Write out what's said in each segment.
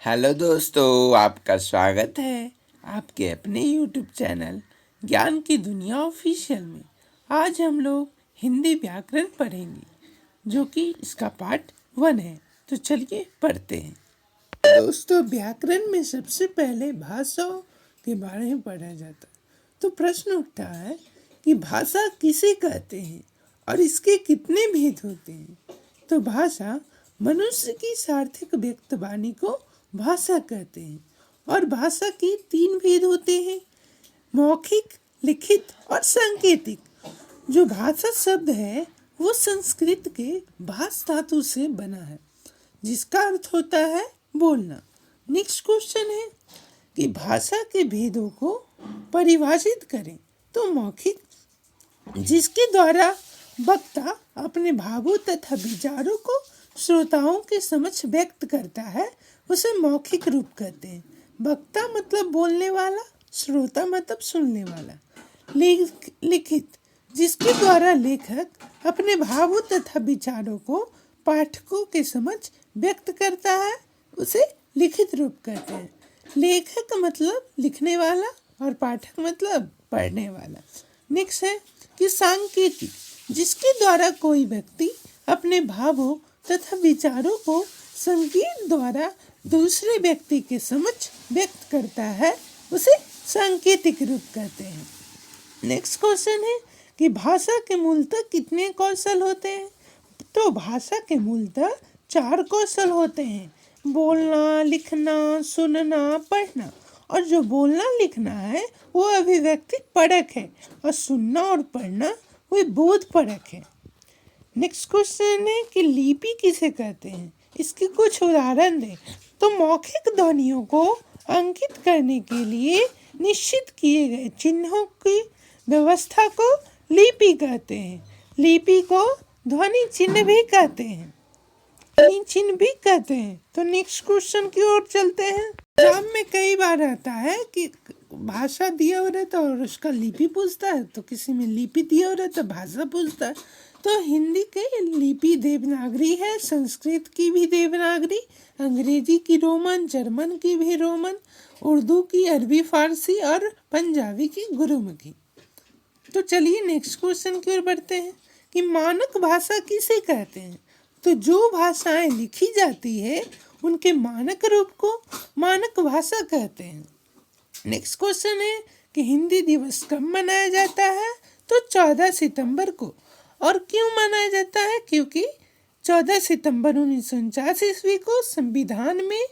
Hello दोस्तों, आपका स्वागत है आपके अपने यूट्यूब चैनल ज्ञान की दुनिया ऑफिशियल में। आज हम लोग हिंदी व्याकरण पढ़ेंगे, जो कि इसका पार्ट 1 है। तो चलिए पढ़ते हैं। दोस्तों, व्याकरण में सबसे पहले भाषाओं के बारे में पढ़ा जाता है। तो प्रश्न उठता है कि भाषा किसे कहते हैं और इसके कितने भेद होते हैं। तो भाषा मनुष्य की सार्थक व्यक्त वाणी को भाषा कहते हैं और भाषा के 3 भेद होते हैं, मौखिक, लिखित और सांकेतिक। जो भाषा शब्द है वो संस्कृत के भाष धातु से बना है, जिसका अर्थ होता है बोलना। नेक्स्ट क्वेश्चन है कि भाषा के भेदों को परिभाषित करें। तो मौखिक, जिसके द्वारा वक्ता अपने भावों तथा विचारों को श्रोताओं के समक्ष व्यक्त करता है, उसे मौखिक रूप कहते हैं। वक्ता मतलब बोलने वाला, श्रोता मतलब सुनने वाला। लिखित, जिसके द्वारा लेखक अपने भावों तथा विचारों को पाठकों के समक्ष व्यक्त करता है, उसे लिखित रूप कहते हैं। लेखक मतलब लिखने वाला और पाठक मतलब पढ़ने वाला। नेक्स्ट है कि सांकेतिक, जिसके द्वारा कोई व्यक्ति अपने भावों तथा विचारों को संकेत द्वारा दूसरे व्यक्ति के समक्ष व्यक्त करता है, उसे सांकेतिक रूप कहते हैं। नेक्स्ट क्वेश्चन है कि भाषा के मूलतः कितने कौशल होते हैं। तो भाषा के मूलतः 4 कौशल होते हैं, बोलना, लिखना, सुनना, पढ़ना। और जो बोलना लिखना है वो अभिव्यक्ति परक है और सुनना और पढ़ना वो बोध परक है। नेक्स्ट क्वेश्चन है कि लिपि किसे कहते हैं, इसके कुछ उदाहरण दें। तो मौखिक ध्वनियों को अंकित करने के लिए निश्चित किए गए चिन्हों की व्यवस्था को लिपि कहते हैं। लिपि को ध्वनि चिन्ह भी कहते हैं, ध्वनि चिन्ह भी कहते हैं। तो नेक्स्ट क्वेश्चन की ओर चलते हैं। एग्जाम में कई बार आता है कि भाषा दिया हो रहता है और उसका लिपि पूछता है, तो किसी में लिपि दिया हो रहता है, भाषा पूछता है। तो हिंदी की लिपि देवनागरी है, संस्कृत की भी देवनागरी, अंग्रेजी की रोमन, जर्मन की भी रोमन, उर्दू की अरबी फारसी और पंजाबी की गुरुमुखी। तो चलिए नेक्स्ट क्वेश्चन की ओर बढ़ते हैं कि मानक भाषा किसे कहते हैं। तो जो भाषाएं लिखी जाती है उनके मानक रूप को मानक भाषा कहते हैं। नेक्स्ट क्वेश्चन है कि हिंदी दिवस कब मनाया जाता है। तो 14 सितंबर को। और क्यों मनाया जाता है, क्योंकि 14 सितंबर 1949 ईस्वी को संविधान में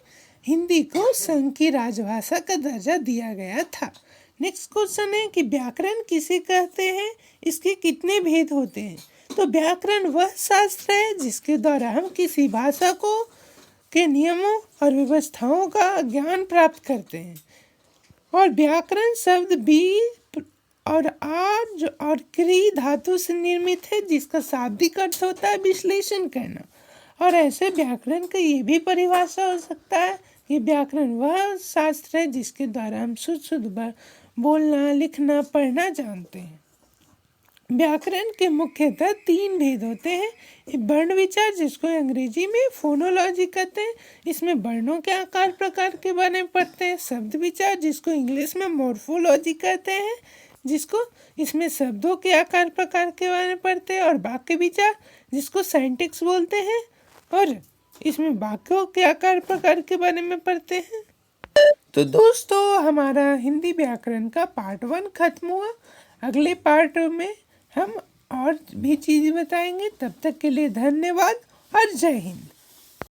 हिंदी को संघ की राजभाषा का दर्जा दिया गया था। नेक्स्ट क्वेश्चन है कि व्याकरण किसे कहते हैं, इसके कितने भेद होते हैं। तो व्याकरण वह शास्त्र है जिसके द्वारा हम किसी भाषा को के नियमों और व्यवस्थाओं का ज्ञान प्राप्त करते हैं। और व्याकरण शब्द बी और आर और क्री धातु से निर्मित है, जिसका शाब्दिक अर्थ होता है विश्लेषण करना। और ऐसे व्याकरण का ये भी परिभाषा हो सकता है कि व्याकरण वह शास्त्र है जिसके द्वारा हम शुद्ध बोलना, लिखना, पढ़ना जानते हैं। व्याकरण के मुख्यतः 3 भेद होते हैं। वर्ण विचार, जिसको अंग्रेजी में फोनोलॉजी कहते हैं, इसमें वर्णों के आकार प्रकार के बारे में पढ़ते हैं। शब्द विचार, जिसको इंग्लिश में मॉर्फोलॉजी कहते हैं, जिसको इसमें शब्दों के आकार प्रकार के बारे में पढ़ते हैं। और वाक्य विचार, जिसको साइंटिक्स बोलते हैं, और इसमें वाक्यों के आकार प्रकार के बारे में पढ़ते हैं। तो दोस्तों, हमारा हिंदी व्याकरण का पार्ट 1 खत्म हुआ। अगले पार्ट में हम और भी चीज़ें बताएंगे। तब तक के लिए धन्यवाद और जय हिंद।